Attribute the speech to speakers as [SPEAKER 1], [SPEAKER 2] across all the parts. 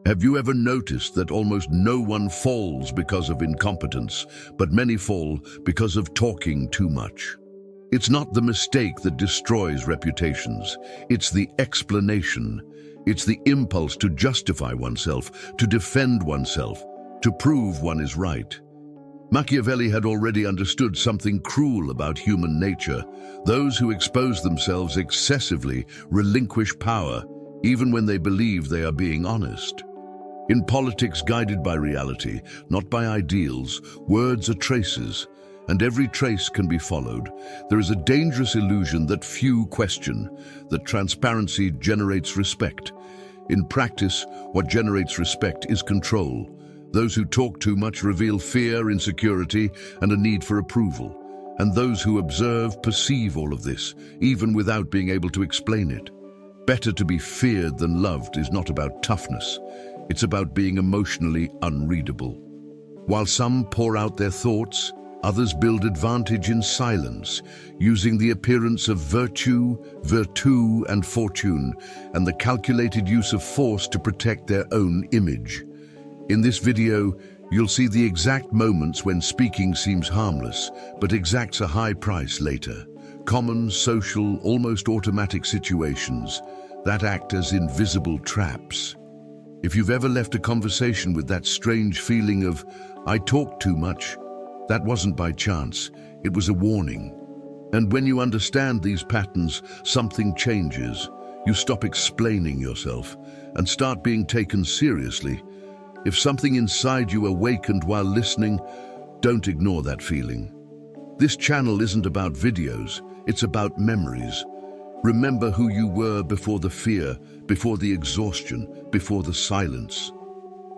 [SPEAKER 1] Have you ever noticed that almost no one falls because of incompetence, but many fall because of talking too much? It's not the mistake that destroys reputations. It's the explanation. It's the impulse to justify oneself, to defend oneself, to prove one is right. Machiavelli had already understood something cruel about human nature. Those who expose themselves excessively relinquish power, even when they believe they are being honest. In politics guided by reality, not by ideals, words are traces, and every trace can be followed. There is a dangerous illusion that few question, that transparency generates respect. In practice, what generates respect is control. Those who talk too much reveal fear, insecurity, and a need for approval. And those who observe perceive all of this, even without being able to explain it. Better to be feared than loved is not about toughness. It's about being emotionally unreadable. While some pour out their thoughts, others build advantage in silence, using the appearance of virtue, and fortune, and the calculated use of force to protect their own image. In this video, you'll see the exact moments when speaking seems harmless, but exacts a high price later. Common, social, almost automatic situations that act as invisible traps. If you've ever left a conversation with that strange feeling of, "I talk too much," that wasn't by chance, it was a warning. And when you understand these patterns, something changes. You stop explaining yourself and start being taken seriously. If something inside you awakened while listening, don't ignore that feeling. This channel isn't about videos, it's about memories. Remember who you were before the fear, before the exhaustion, before the silence.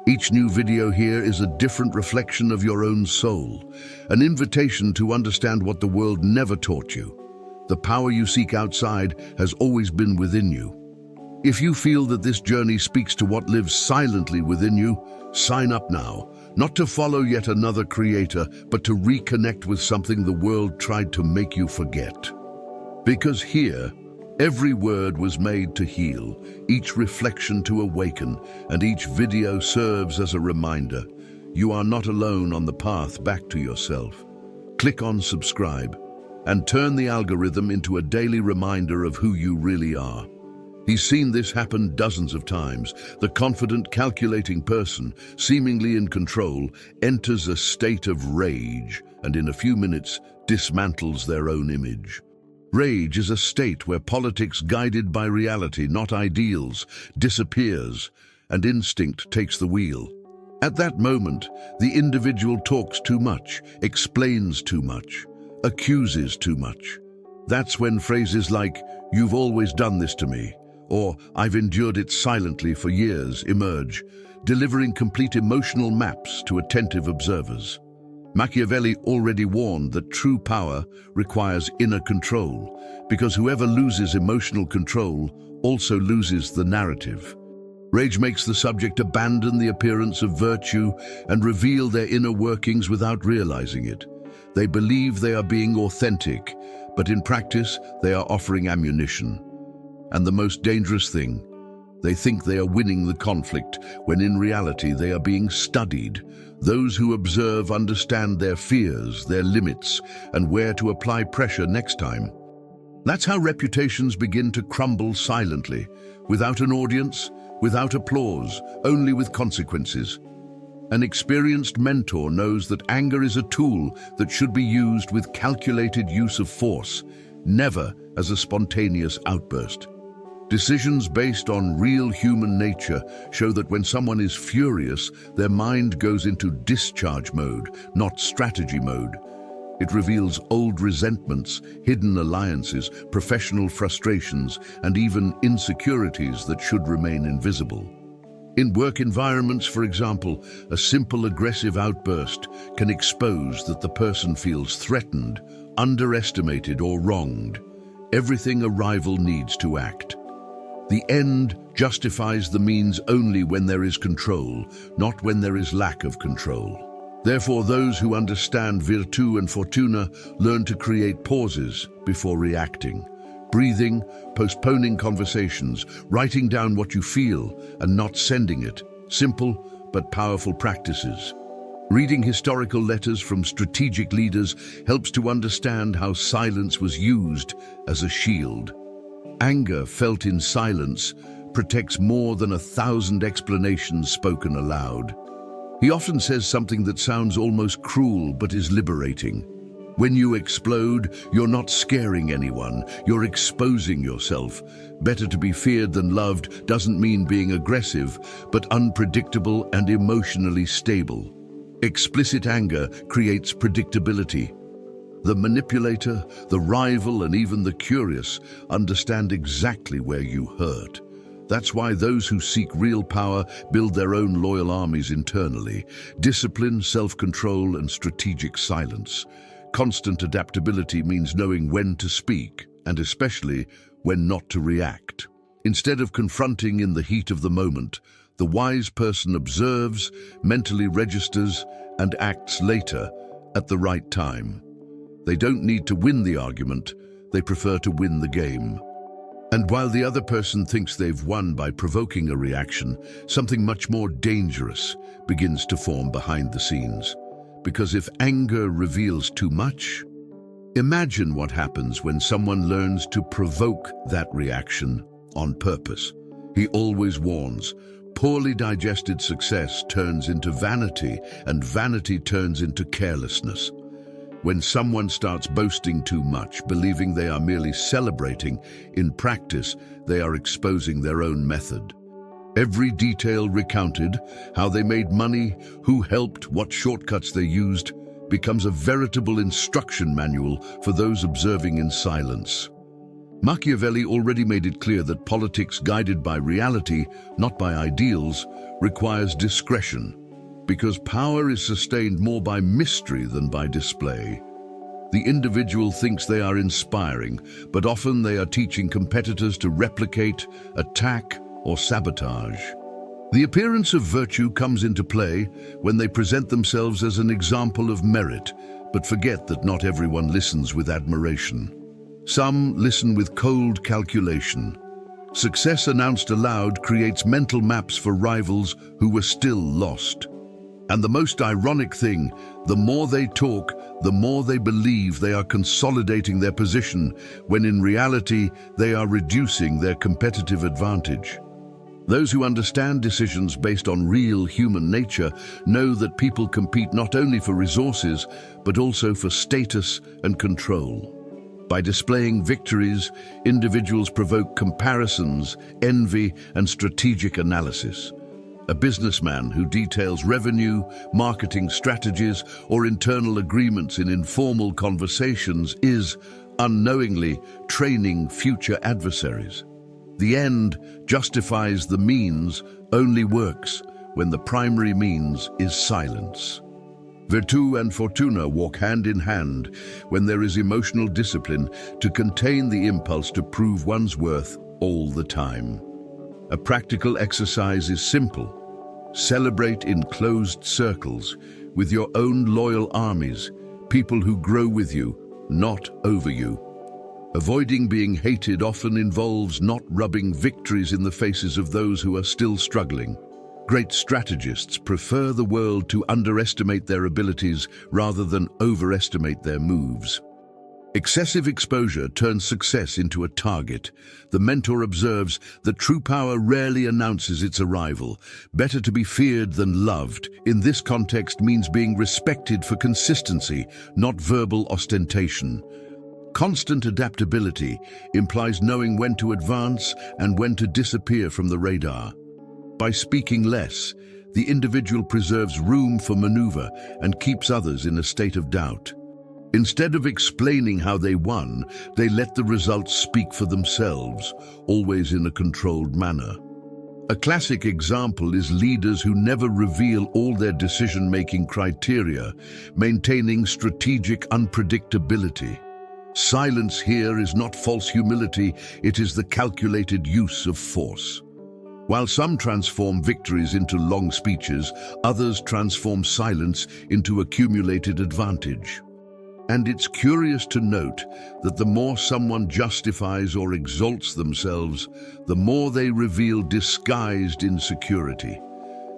[SPEAKER 1] Each new video here is a different reflection of your own soul, an invitation to understand what the world never taught you. The power you seek outside has always been within you. If you feel that this journey speaks to what lives silently within you, sign up now, not to follow yet another creator, but to reconnect with something the world tried to make you forget. Because here, every word was made to heal, each reflection to awaken, and each video serves as a reminder. You are not alone on the path back to yourself. Click on subscribe and turn the algorithm into a daily reminder of who you really are. He's seen this happen dozens of times. The confident, calculating person, seemingly in control, enters a state of rage and in a few minutes dismantles their own image. Rage is a state where politics guided by reality, not ideals, disappears, and instinct takes the wheel. At that moment, the individual talks too much, explains too much, accuses too much. That's when phrases like, "You've always done this to me," or "I've endured it silently for years," emerge, delivering complete emotional maps to attentive observers. Machiavelli already warned that true power requires inner control, because whoever loses emotional control also loses the narrative. Rage makes the subject abandon the appearance of virtue and reveal their inner workings without realizing it. They believe they are being authentic, but in practice they are offering ammunition. And the most dangerous thing, they think they are winning the conflict, when in reality they are being studied. Those who observe understand their fears, their limits, and where to apply pressure next time. That's how reputations begin to crumble silently, without an audience, without applause, only with consequences. An experienced mentor knows that anger is a tool that should be used with calculated use of force, never as a spontaneous outburst. Decisions based on real human nature show that when someone is furious, their mind goes into discharge mode, not strategy mode. It reveals old resentments, hidden alliances, professional frustrations, and even insecurities that should remain invisible. In work environments, for example, a simple aggressive outburst can expose that the person feels threatened, underestimated, or wronged. Everything a rival needs to act. The end justifies the means only when there is control, not when there is lack of control. Therefore, those who understand virtù and fortuna learn to create pauses before reacting. Breathing, postponing conversations, writing down what you feel and not sending it, simple but powerful practices. Reading historical letters from strategic leaders helps to understand how silence was used as a shield. Anger felt in silence protects more than 1,000 explanations spoken aloud. He often says something that sounds almost cruel but is liberating. When you explode, you're not scaring anyone, you're exposing yourself. Better to be feared than loved doesn't mean being aggressive, but unpredictable and emotionally stable. Explicit anger creates predictability. The manipulator, the rival, and even the curious understand exactly where you hurt. That's why those who seek real power build their own loyal armies internally. Discipline, self-control, and strategic silence. Constant adaptability means knowing when to speak, and especially when not to react. Instead of confronting in the heat of the moment, the wise person observes, mentally registers, and acts later at the right time. They don't need to win the argument, they prefer to win the game. And while the other person thinks they've won by provoking a reaction, something much more dangerous begins to form behind the scenes. Because if anger reveals too much, imagine what happens when someone learns to provoke that reaction on purpose. He always warns, poorly digested success turns into vanity, and vanity turns into carelessness. When someone starts boasting too much, believing they are merely celebrating, in practice, they are exposing their own method. Every detail recounted, how they made money, who helped, what shortcuts they used, becomes a veritable instruction manual for those observing in silence. Machiavelli already made it clear that politics guided by reality, not by ideals, requires discretion, because power is sustained more by mystery than by display. The individual thinks they are inspiring, but often they are teaching competitors to replicate, attack, or sabotage. The appearance of virtue comes into play when they present themselves as an example of merit, but forget that not everyone listens with admiration. Some listen with cold calculation. Success announced aloud creates mental maps for rivals who were still lost. And the most ironic thing, the more they talk, the more they believe they are consolidating their position, when in reality they are reducing their competitive advantage. Those who understand decisions based on real human nature know that people compete not only for resources, but also for status and control. By displaying victories, individuals provoke comparisons, envy, and strategic analysis. A businessman who details revenue, marketing strategies, or internal agreements in informal conversations is, unknowingly, training future adversaries. The end justifies the means only works when the primary means is silence. Virtù and fortuna walk hand in hand when there is emotional discipline to contain the impulse to prove one's worth all the time. A practical exercise is simple. Celebrate in closed circles with your own loyal armies, people who grow with you, not over you. Avoiding being hated often involves not rubbing victories in the faces of those who are still struggling. Great strategists prefer the world to underestimate their abilities rather than overestimate their moves. Excessive exposure turns success into a target. The mentor observes that true power rarely announces its arrival. Better to be feared than loved, in this context, means being respected for consistency, not verbal ostentation. Constant adaptability implies knowing when to advance and when to disappear from the radar. By speaking less, the individual preserves room for maneuver and keeps others in a state of doubt. Instead of explaining how they won, they let the results speak for themselves, always in a controlled manner. A classic example is leaders who never reveal all their decision-making criteria, maintaining strategic unpredictability. Silence here is not false humility, it is the calculated use of force. While some transform victories into long speeches, others transform silence into accumulated advantage. And it's curious to note that the more someone justifies or exalts themselves, the more they reveal disguised insecurity.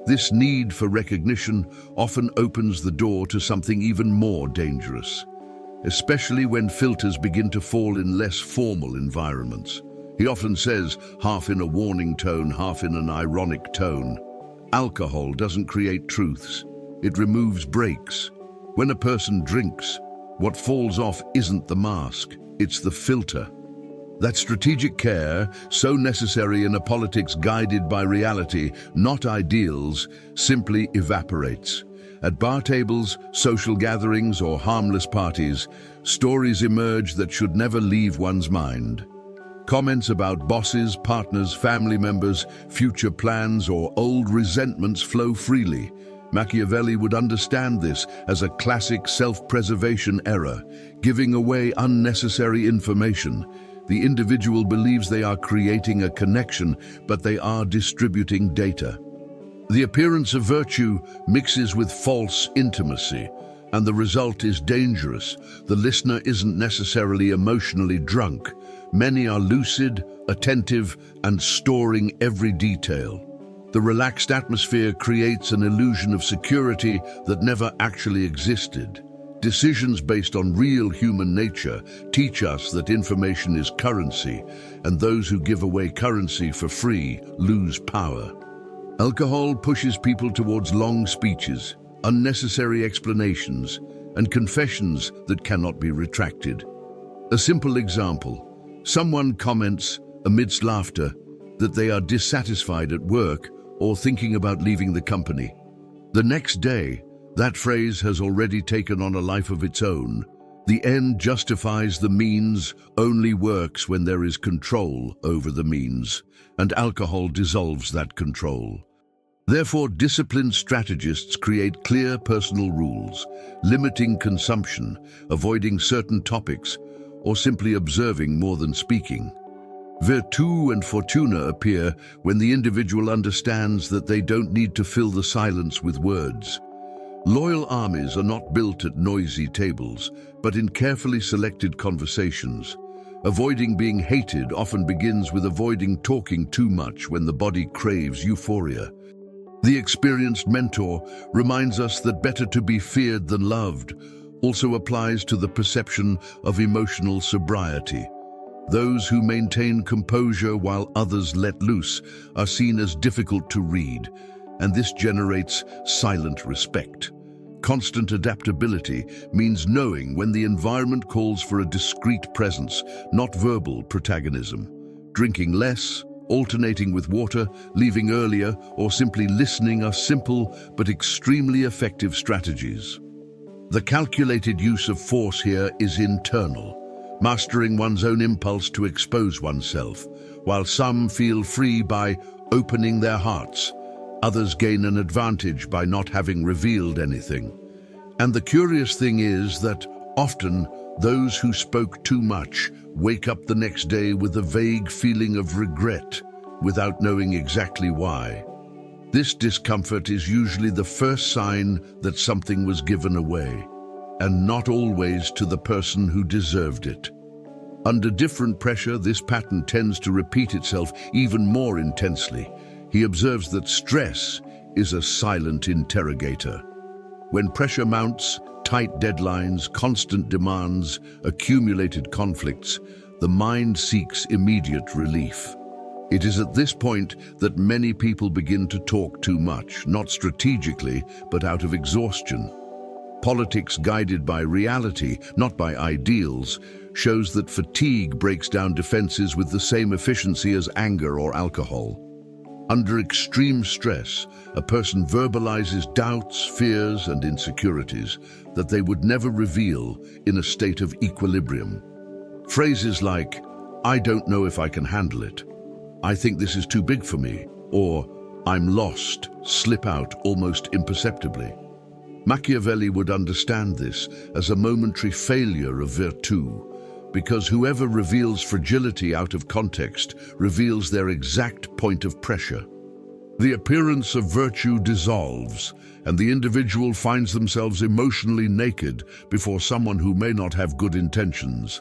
[SPEAKER 1] This need for recognition often opens the door to something even more dangerous, especially when filters begin to fall in less formal environments. He often says, half in a warning tone, half in an ironic tone, alcohol doesn't create truths, it removes breaks. When a person drinks, what falls off isn't the mask, it's the filter. That strategic care, so necessary in a politics guided by reality, not ideals, simply evaporates. At bar tables, social gatherings, or harmless parties, stories emerge that should never leave one's mind. Comments about bosses, partners, family members, future plans, or old resentments flow freely. Machiavelli would understand this as a classic self-preservation error, giving away unnecessary information. The individual believes they are creating a connection, but they are distributing data. The appearance of virtue mixes with false intimacy, and the result is dangerous. The listener isn't necessarily emotionally drunk. Many are lucid, attentive, and storing every detail. The relaxed atmosphere creates an illusion of security that never actually existed. Decisions based on real human nature teach us that information is currency, and those who give away currency for free lose power. Alcohol pushes people towards long speeches, unnecessary explanations, and confessions that cannot be retracted. A simple example: someone comments, amidst laughter, that they are dissatisfied at work or thinking about leaving the company. The next day, that phrase has already taken on a life of its own. The end justifies the means only works when there is control over the means, and alcohol dissolves that control. Therefore, disciplined strategists create clear personal rules, limiting consumption, avoiding certain topics, or simply observing more than speaking. Virtù and fortuna appear when the individual understands that they don't need to fill the silence with words. Loyal armies are not built at noisy tables, but in carefully selected conversations. Avoiding being hated often begins with avoiding talking too much when the body craves euphoria. The experienced mentor reminds us that better to be feared than loved also applies to the perception of emotional sobriety. Those who maintain composure while others let loose are seen as difficult to read, and this generates silent respect. Constant adaptability means knowing when the environment calls for a discreet presence, not verbal protagonism. Drinking less, alternating with water, leaving earlier, or simply listening are simple but extremely effective strategies. The calculated use of force here is internal, mastering one's own impulse to expose oneself. While some feel free by opening their hearts, others gain an advantage by not having revealed anything. And the curious thing is that often those who spoke too much wake up the next day with a vague feeling of regret without knowing exactly why. This discomfort is usually the first sign that something was given away, and not always to the person who deserved it. Under different pressure, this pattern tends to repeat itself even more intensely. He observes that stress is a silent interrogator. When pressure mounts, tight deadlines, constant demands, accumulated conflicts, the mind seeks immediate relief. It is at this point that many people begin to talk too much, not strategically, but out of exhaustion. Politics guided by reality, not by ideals, shows that fatigue breaks down defenses with the same efficiency as anger or alcohol. Under extreme stress, a person verbalizes doubts, fears, and insecurities that they would never reveal in a state of equilibrium. Phrases like, "I don't know if I can handle it," "I think this is too big for me," or "I'm lost," slip out almost imperceptibly. Machiavelli would understand this as a momentary failure of virtù, because whoever reveals fragility out of context reveals their exact point of pressure. The appearance of virtue dissolves, and the individual finds themselves emotionally naked before someone who may not have good intentions.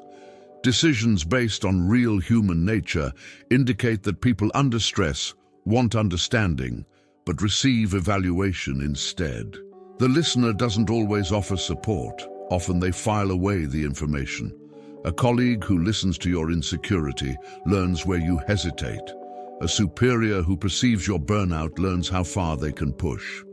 [SPEAKER 1] Decisions based on real human nature indicate that people under stress want understanding, but receive evaluation instead. The listener doesn't always offer support. Often they file away the information. A colleague who listens to your insecurity learns where you hesitate. A superior who perceives your burnout learns how far they can push.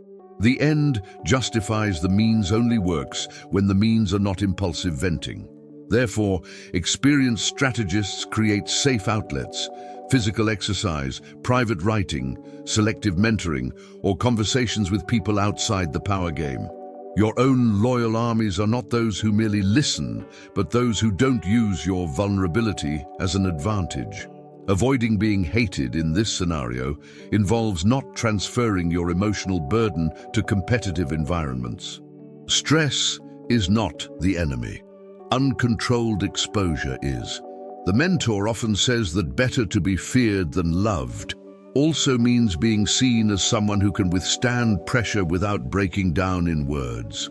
[SPEAKER 1] The end justifies the means only works when the means are not impulsive venting. Therefore, experienced strategists create safe outlets, physical exercise, private writing, selective mentoring, or conversations with people outside the power game. Your own loyal armies are not those who merely listen, but those who don't use your vulnerability as an advantage. Avoiding being hated in this scenario involves not transferring your emotional burden to competitive environments. Stress is not the enemy. Uncontrolled exposure is. The mentor often says that better to be feared than loved also means being seen as someone who can withstand pressure without breaking down in words.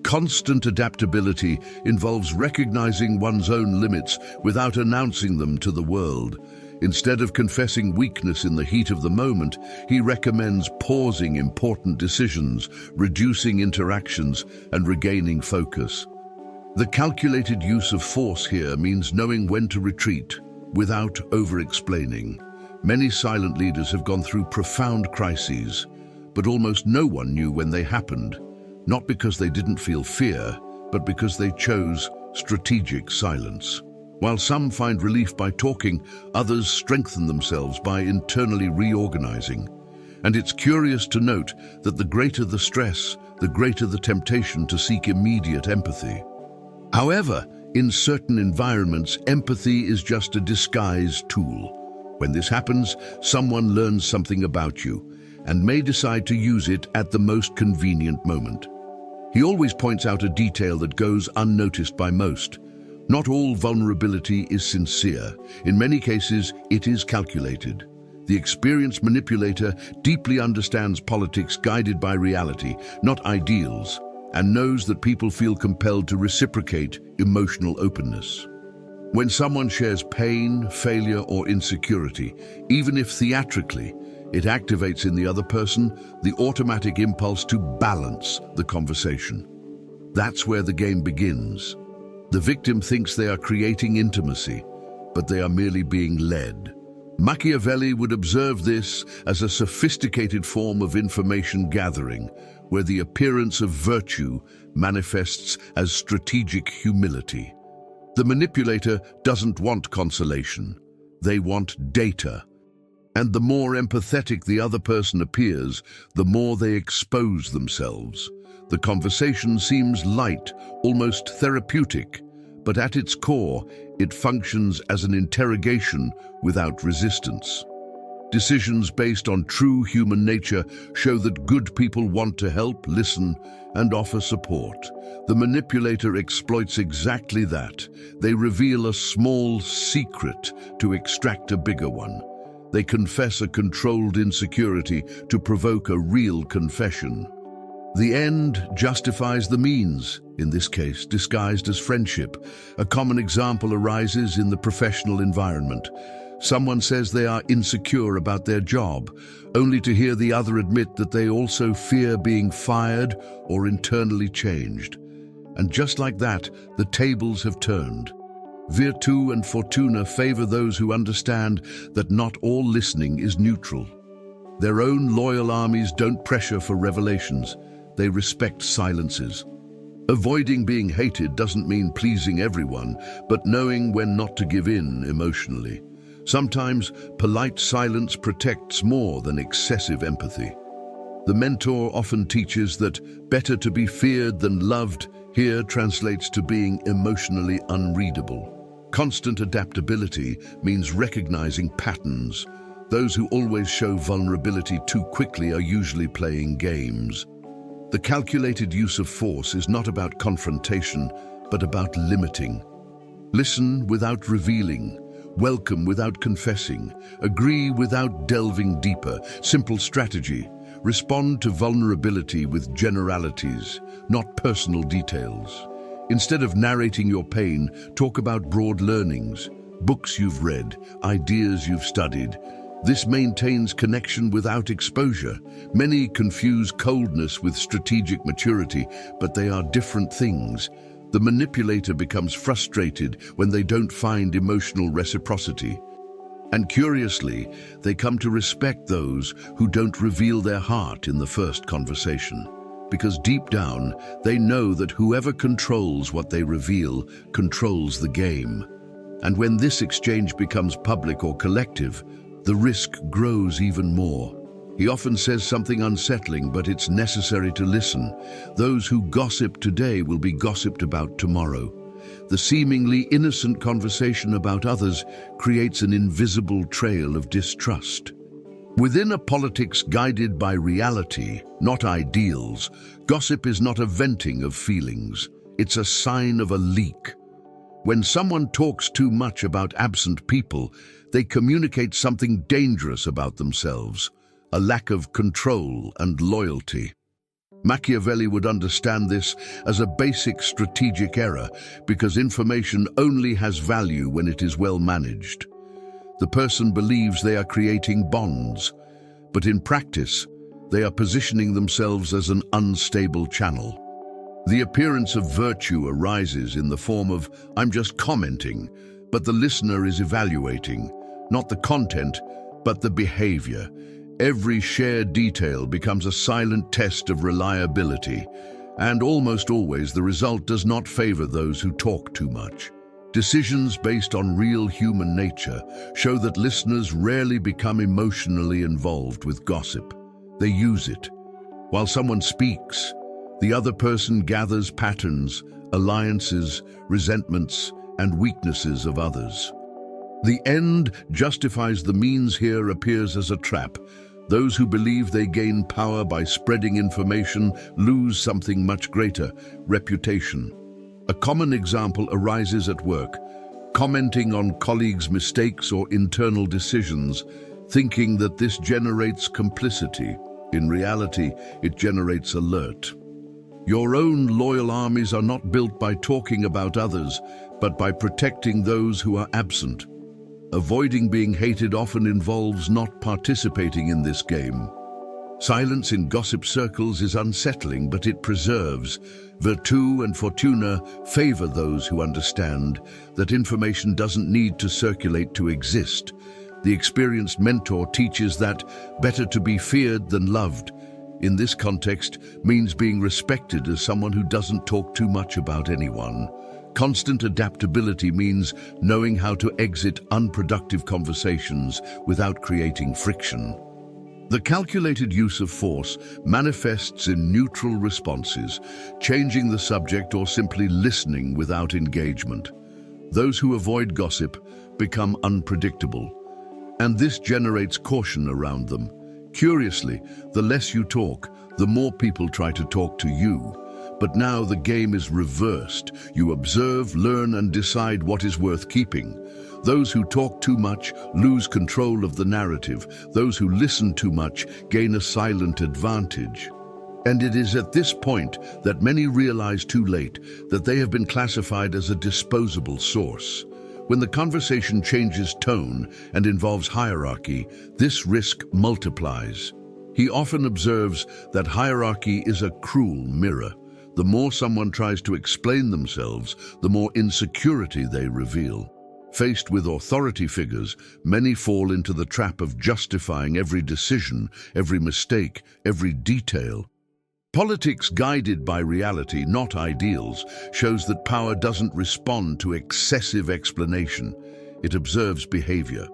[SPEAKER 1] Constant adaptability involves recognizing one's own limits without announcing them to the world. Instead of confessing weakness in the heat of the moment, he recommends pausing important decisions, reducing interactions, and regaining focus. The calculated use of force here means knowing when to retreat without over-explaining. Many silent leaders have gone through profound crises, but almost no one knew when they happened, not because they didn't feel fear, but because they chose strategic silence. While some find relief by talking, others strengthen themselves by internally reorganizing. And it's curious to note that the greater the stress, the greater the temptation to seek immediate empathy. However, in certain environments, empathy is just a disguised tool. When this happens, someone learns something about you and may decide to use it at the most convenient moment. He always points out a detail that goes unnoticed by most. Not all vulnerability is sincere. In many cases, it is calculated. The experienced manipulator deeply understands politics guided by reality, not ideals, and knows that people feel compelled to reciprocate emotional openness. When someone shares pain, failure, or insecurity, even if theatrically, it activates in the other person the automatic impulse to balance the conversation. That's where the game begins. The victim thinks they are creating intimacy, but they are merely being led. Machiavelli would observe this as a sophisticated form of information gathering, where the appearance of virtue manifests as strategic humility. The manipulator doesn't want consolation. They want data. And the more empathetic the other person appears, the more they expose themselves. The conversation seems light, almost therapeutic, but at its core, it functions as an interrogation without resistance. Decisions based on true human nature show that good people want to help, listen, and offer support. The manipulator exploits exactly that. They reveal a small secret to extract a bigger one. They confess a controlled insecurity to provoke a real confession. The end justifies the means, in this case disguised as friendship. A common example arises in the professional environment. Someone says they are insecure about their job, only to hear the other admit that they also fear being fired or internally changed. And just like that, the tables have turned. Virtù and fortuna favor those who understand that not all listening is neutral. Their own loyal armies don't pressure for revelations. They respect silences. Avoiding being hated doesn't mean pleasing everyone, but knowing when not to give in emotionally. Sometimes polite silence protects more than excessive empathy. The mentor often teaches that better to be feared than loved here translates to being emotionally unreadable. Constant adaptability means recognizing patterns. Those who always show vulnerability too quickly are usually playing games. The calculated use of force is not about confrontation, but about limiting. Listen without revealing. Welcome without confessing. Agree without delving deeper. Simple strategy. Respond to vulnerability with generalities, not personal details. Instead of narrating your pain, talk about broad learnings, books you've read, ideas you've studied. This maintains connection without exposure. Many confuse coldness with strategic maturity, but they are different things. The manipulator becomes frustrated when they don't find emotional reciprocity. And curiously, they come to respect those who don't reveal their heart in the first conversation. Because deep down, they know that whoever controls what they reveal controls the game. And when this exchange becomes public or collective, the risk grows even more. He often says something unsettling, but it's necessary to listen. Those who gossip today will be gossiped about tomorrow. The seemingly innocent conversation about others creates an invisible trail of distrust. Within a politics guided by reality, not ideals, gossip is not a venting of feelings. It's a sign of a leak. When someone talks too much about absent people, they communicate something dangerous about themselves, a lack of control and loyalty. Machiavelli would understand this as a basic strategic error because information only has value when it is well managed. The person believes they are creating bonds, but in practice, they are positioning themselves as an unstable channel. The appearance of virtue arises in the form of, "I'm just commenting," but the listener is evaluating, not the content, but the behavior. Every shared detail becomes a silent test of reliability, and almost always the result does not favor those who talk too much. Decisions based on real human nature show that listeners rarely become emotionally involved with gossip. They use it. While someone speaks, the other person gathers patterns, alliances, resentments, and weaknesses of others. The end justifies the means here appears as a trap. Those who believe they gain power by spreading information lose something much greater: reputation. A common example arises at work, commenting on colleagues' mistakes or internal decisions, thinking that this generates complicity. In reality, it generates alert. Your own loyal armies are not built by talking about others, but by protecting those who are absent. Avoiding being hated often involves not participating in this game. Silence in gossip circles is unsettling, but it preserves. Virtù and fortuna favor those who understand that information doesn't need to circulate to exist. The experienced mentor teaches that better to be feared than loved. In this context, means being respected as someone who doesn't talk too much about anyone. Constant adaptability means knowing how to exit unproductive conversations without creating friction. The calculated use of force manifests in neutral responses, changing the subject or simply listening without engagement. Those who avoid gossip become unpredictable, and this generates caution around them. Curiously, the less you talk, the more people try to talk to you. But now the game is reversed. You observe, learn, and decide what is worth keeping. Those who talk too much lose control of the narrative. Those who listen too much gain a silent advantage. And it is at this point that many realize too late that they have been classified as a disposable source. When the conversation changes tone and involves hierarchy, this risk multiplies. He often observes that hierarchy is a cruel mirror. The more someone tries to explain themselves, the more insecurity they reveal. Faced with authority figures, many fall into the trap of justifying every decision, every mistake, every detail. Politics guided by reality, not ideals, shows that power doesn't respond to excessive explanation. It observes behavior.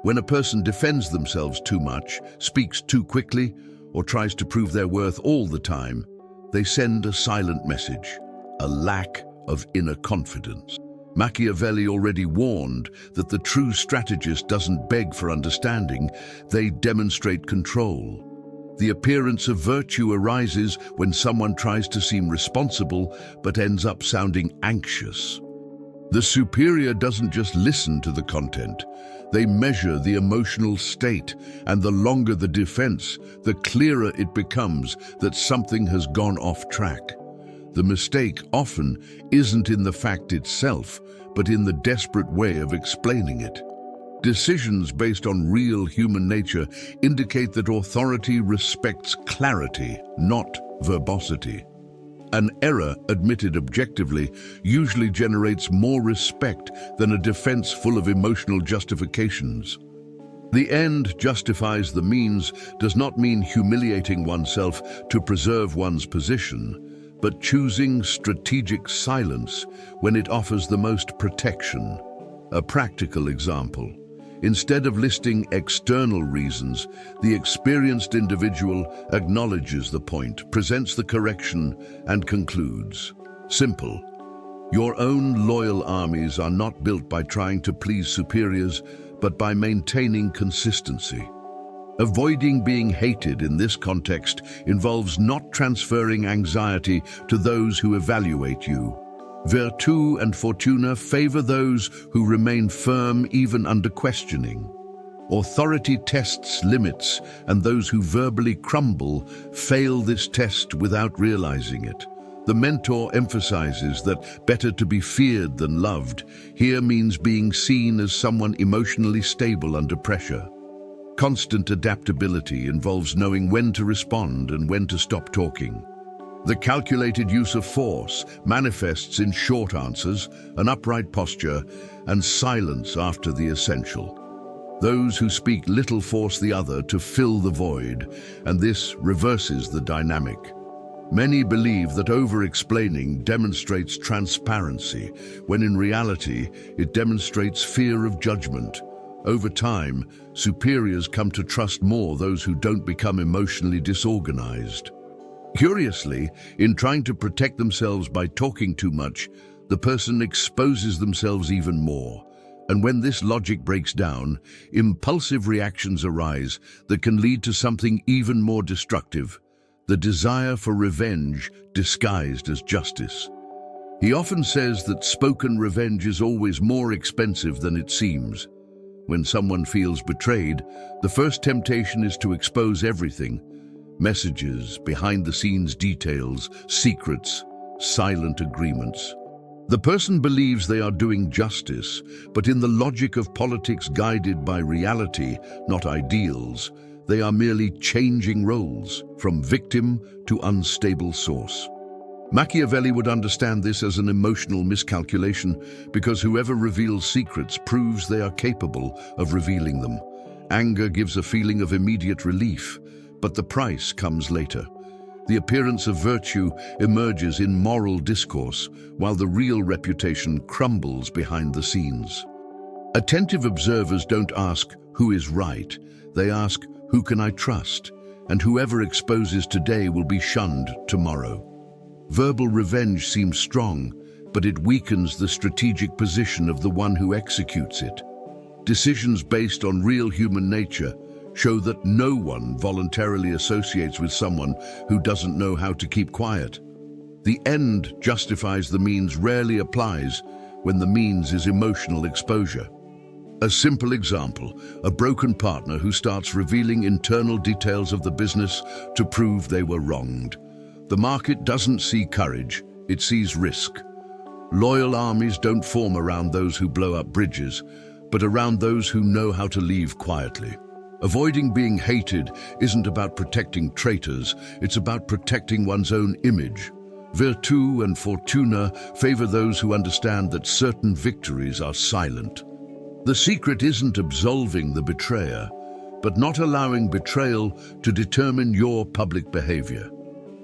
[SPEAKER 1] When a person defends themselves too much, speaks too quickly, or tries to prove their worth all the time, they send a silent message, a lack of inner confidence. Machiavelli already warned that the true strategist doesn't beg for understanding, they demonstrate control. The appearance of virtue arises when someone tries to seem responsible but ends up sounding anxious. The superior doesn't just listen to the content, they measure the emotional state, and the longer the defense, the clearer it becomes that something has gone off track. The mistake often isn't in the fact itself, but in the desperate way of explaining it. Decisions based on real human nature indicate that authority respects clarity, not verbosity. An error admitted objectively usually generates more respect than a defense full of emotional justifications. The end justifies the means does not mean humiliating oneself to preserve one's position, but choosing strategic silence when it offers the most protection. A practical example. Instead of listing external reasons, the experienced individual acknowledges the point, presents the correction, and concludes. Simple. Your own loyal armies are not built by trying to please superiors, but by maintaining consistency. Avoiding being hated in this context involves not transferring anxiety to those who evaluate you. Virtue and fortuna favor those who remain firm even under questioning. Authority tests limits, and those who verbally crumble fail this test without realizing it. The mentor emphasizes that better to be feared than loved here means being seen as someone emotionally stable under pressure. Constant adaptability involves knowing when to respond and when to stop talking. The calculated use of force manifests in short answers, an upright posture, and silence after the essential. Those who speak little force the other to fill the void, and this reverses the dynamic. Many believe that over-explaining demonstrates transparency, when in reality it demonstrates fear of judgment. Over time, superiors come to trust more those who don't become emotionally disorganized. Curiously, in trying to protect themselves by talking too much, the person exposes themselves even more. And when this logic breaks down, impulsive reactions arise that can lead to something even more destructive: the desire for revenge disguised as justice. He often says that spoken revenge is always more expensive than it seems. When someone feels betrayed, the first temptation is to expose everything: messages, behind-the-scenes details, secrets, silent agreements. The person believes they are doing justice, but in the logic of politics guided by reality, not ideals, they are merely changing roles, from victim to unstable source. Machiavelli would understand this as an emotional miscalculation, because whoever reveals secrets proves they are capable of revealing them. Anger gives a feeling of immediate relief, but the price comes later. The appearance of virtue emerges in moral discourse, while the real reputation crumbles behind the scenes. Attentive observers don't ask, "Who is right?" They ask, "Who can I trust?" And whoever exposes today will be shunned tomorrow. Verbal revenge seems strong, but it weakens the strategic position of the one who executes it. Decisions based on real human nature show that no one voluntarily associates with someone who doesn't know how to keep quiet. The end justifies the means rarely applies when the means is emotional exposure. A simple example: a broken partner who starts revealing internal details of the business to prove they were wronged. The market doesn't see courage, it sees risk. Loyal armies don't form around those who blow up bridges, but around those who know how to leave quietly. Avoiding being hated isn't about protecting traitors, it's about protecting one's own image. Virtue and fortuna favor those who understand that certain victories are silent. The secret isn't absolving the betrayer, but not allowing betrayal to determine your public behavior.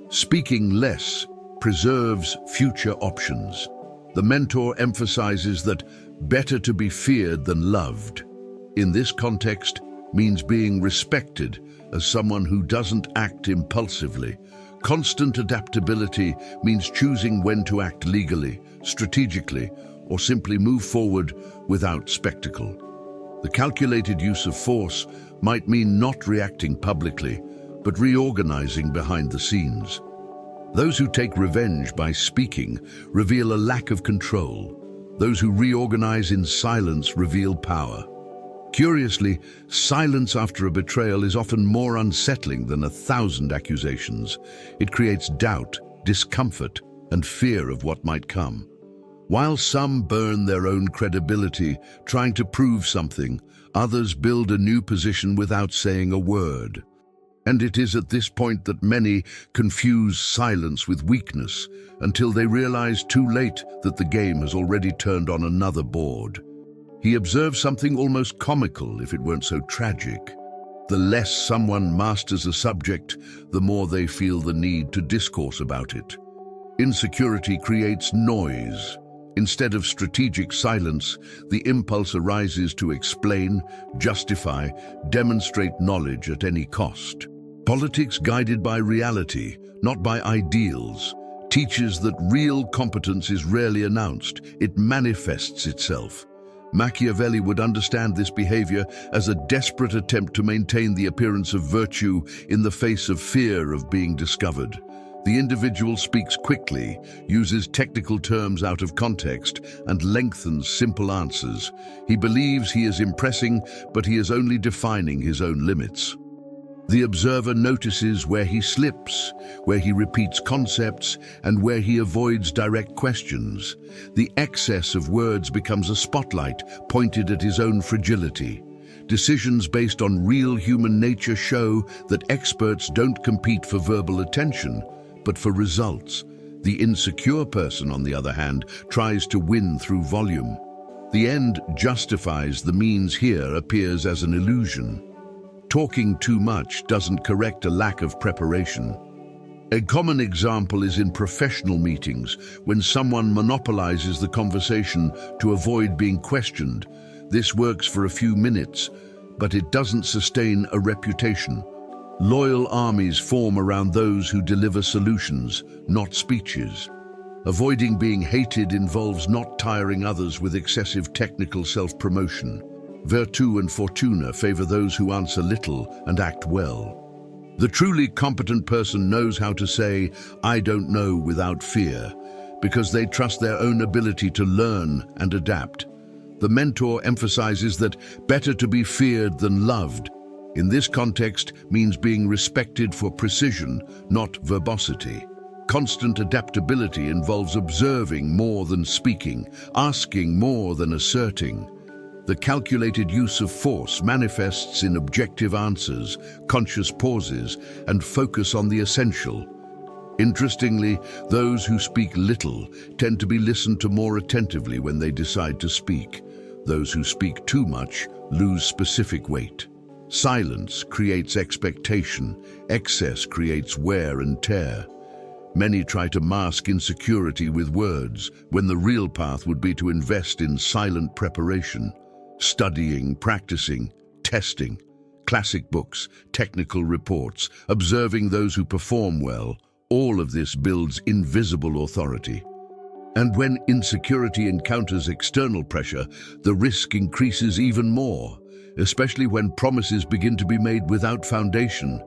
[SPEAKER 1] Speaking less preserves future options. The mentor emphasizes that better to be feared than loved. In this context, means being respected as someone who doesn't act impulsively. Constant adaptability means choosing when to act legally, strategically, or simply move forward without spectacle. The calculated use of force might mean not reacting publicly, but reorganizing behind the scenes. Those who take revenge by speaking reveal a lack of control. Those who reorganize in silence reveal power. Curiously, silence after a betrayal is often more unsettling than 1,000 accusations. It creates doubt, discomfort, and fear of what might come. While some burn their own credibility, trying to prove something, others build a new position without saying a word. And it is at this point that many confuse silence with weakness, until they realize too late that the game has already turned on another board. He observes something almost comical, if it weren't so tragic. The less someone masters a subject, the more they feel the need to discourse about it. Insecurity creates noise. Instead of strategic silence, the impulse arises to explain, justify, demonstrate knowledge at any cost. Politics guided by reality, not by ideals, teaches that real competence is rarely announced, it manifests itself. Machiavelli would understand this behavior as a desperate attempt to maintain the appearance of virtue in the face of fear of being discovered. The individual speaks quickly, uses technical terms out of context, and lengthens simple answers. He believes he is impressing, but he is only defining his own limits. The observer notices where he slips, where he repeats concepts, and where he avoids direct questions. The excess of words becomes a spotlight pointed at his own fragility. Decisions based on real human nature show that experts don't compete for verbal attention, but for results. The insecure person, on the other hand, tries to win through volume. The end justifies the means here appears as an illusion. Talking too much doesn't correct a lack of preparation. A common example is in professional meetings, when someone monopolizes the conversation to avoid being questioned. This works for a few minutes, but it doesn't sustain a reputation. Loyal armies form around those who deliver solutions, not speeches. Avoiding being hated involves not tiring others with excessive technical self-promotion. Virtù and fortuna favor those who answer little and act well. The truly competent person knows how to say, "I don't know," without fear, because they trust their own ability to learn and adapt. The mentor emphasizes that better to be feared than loved. In this context, means being respected for precision, not verbosity. Constant adaptability involves observing more than speaking, asking more than asserting. The calculated use of force manifests in objective answers, conscious pauses, and focus on the essential. Interestingly, those who speak little tend to be listened to more attentively when they decide to speak. Those who speak too much lose specific weight. Silence creates expectation, excess creates wear and tear. Many try to mask insecurity with words, when the real path would be to invest in silent preparation. Studying, practicing, testing, classic books, technical reports, observing those who perform well, all of this builds invisible authority. And when insecurity encounters external pressure, the risk increases even more, especially when promises begin to be made without foundation.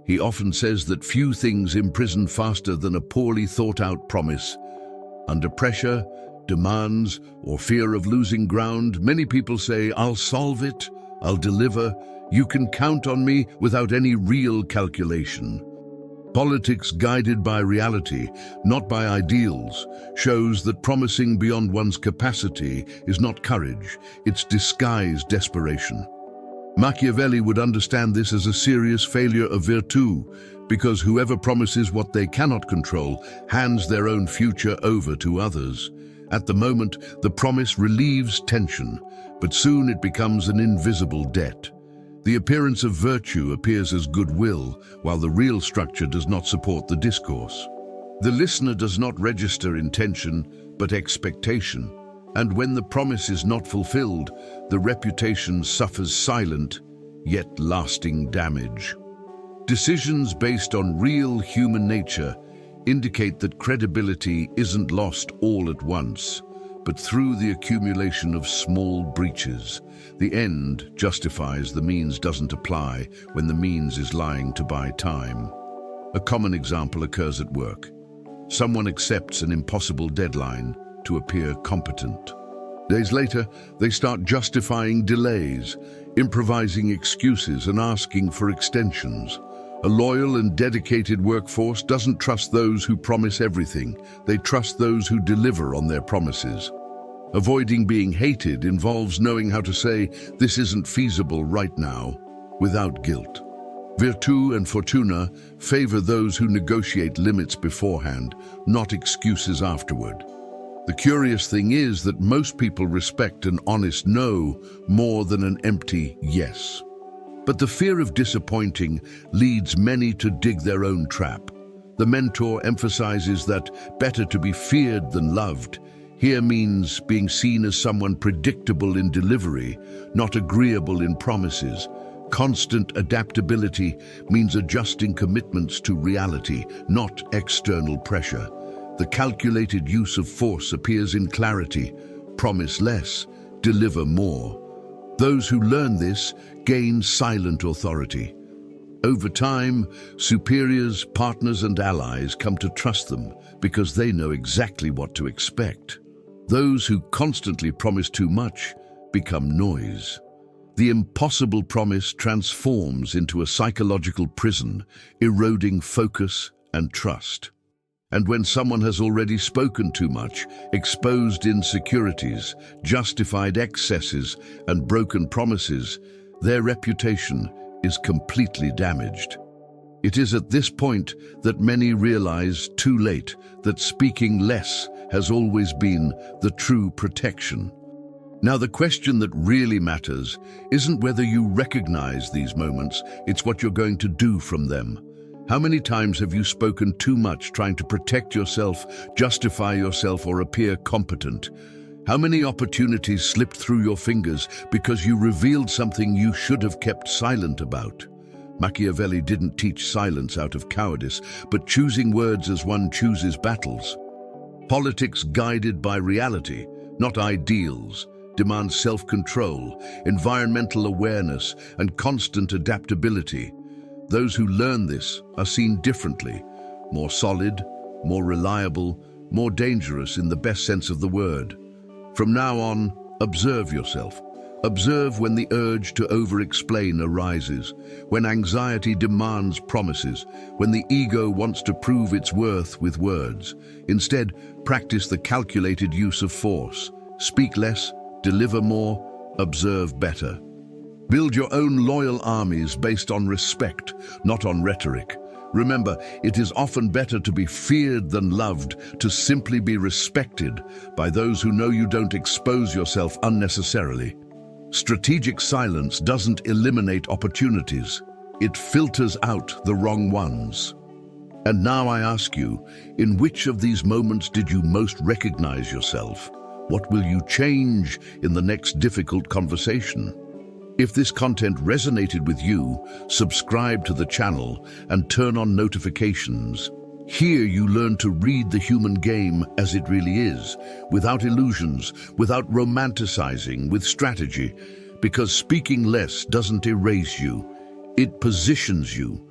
[SPEAKER 1] He often says that few things imprison faster than a poorly thought-out promise. Under pressure, demands, or fear of losing ground, many people say, "I'll solve it, I'll deliver, you can count on me," without any real calculation. Politics guided by reality, not by ideals, shows that promising beyond one's capacity is not courage, it's disguised desperation. Machiavelli would understand this as a serious failure of virtù, because whoever promises what they cannot control hands their own future over to others. At the moment, the promise relieves tension, but soon it becomes an invisible debt. The appearance of virtue appears as goodwill, while the real structure does not support the discourse. The listener does not register intention, but expectation. And when the promise is not fulfilled, the reputation suffers silent, yet lasting damage. Decisions based on real human nature indicate that credibility isn't lost all at once, but through the accumulation of small breaches. The end justifies the means doesn't apply when the means is lying to buy time. A common example occurs at work. Someone accepts an impossible deadline to appear competent. Days later, they start justifying delays, improvising excuses and asking for extensions. A loyal and dedicated workforce doesn't trust those who promise everything. They trust those who deliver on their promises. Avoiding being hated involves knowing how to say, "This isn't feasible right now," without guilt. Virtù and fortuna favor those who negotiate limits beforehand, not excuses afterward. The curious thing is that most people respect an honest no more than an empty yes. But the fear of disappointing leads many to dig their own trap. The mentor emphasizes that better to be feared than loved. Here means being seen as someone predictable in delivery, not agreeable in promises. Constant adaptability means adjusting commitments to reality, not external pressure. The calculated use of force appears in clarity. Promise less, deliver more. Those who learn this gain silent authority. Over time, superiors, partners, and allies come to trust them because they know exactly what to expect. Those who constantly promise too much become noise. The impossible promise transforms into a psychological prison, eroding focus and trust. And when someone has already spoken too much, exposed insecurities, justified excesses, and broken promises, their reputation is completely damaged. It is at this point that many realize too late that speaking less has always been the true protection. Now, the question that really matters isn't whether you recognize these moments, it's what you're going to do from them. How many times have you spoken too much trying to protect yourself, justify yourself, or appear competent? How many opportunities slipped through your fingers because you revealed something you should have kept silent about? Machiavelli didn't teach silence out of cowardice, but choosing words as one chooses battles. Politics guided by reality, not ideals, demands self-control, environmental awareness, and constant adaptability. Those who learn this are seen differently, more solid, more reliable, more dangerous in the best sense of the word. From now on, observe yourself. Observe when the urge to over-explain arises, when anxiety demands promises, when the ego wants to prove its worth with words. Instead, practice the calculated use of force. Speak less, deliver more, observe better. Build your own loyal armies based on respect, not on rhetoric. Remember, it is often better to be feared than loved, to simply be respected by those who know you don't expose yourself unnecessarily. Strategic silence doesn't eliminate opportunities. It filters out the wrong ones. And now I ask you, in which of these moments did you most recognize yourself? What will you change in the next difficult conversation? If this content resonated with you, subscribe to the channel and turn on notifications. Here you learn to read the human game as it really is, without illusions, without romanticizing, with strategy. Because speaking less doesn't erase you, it positions you.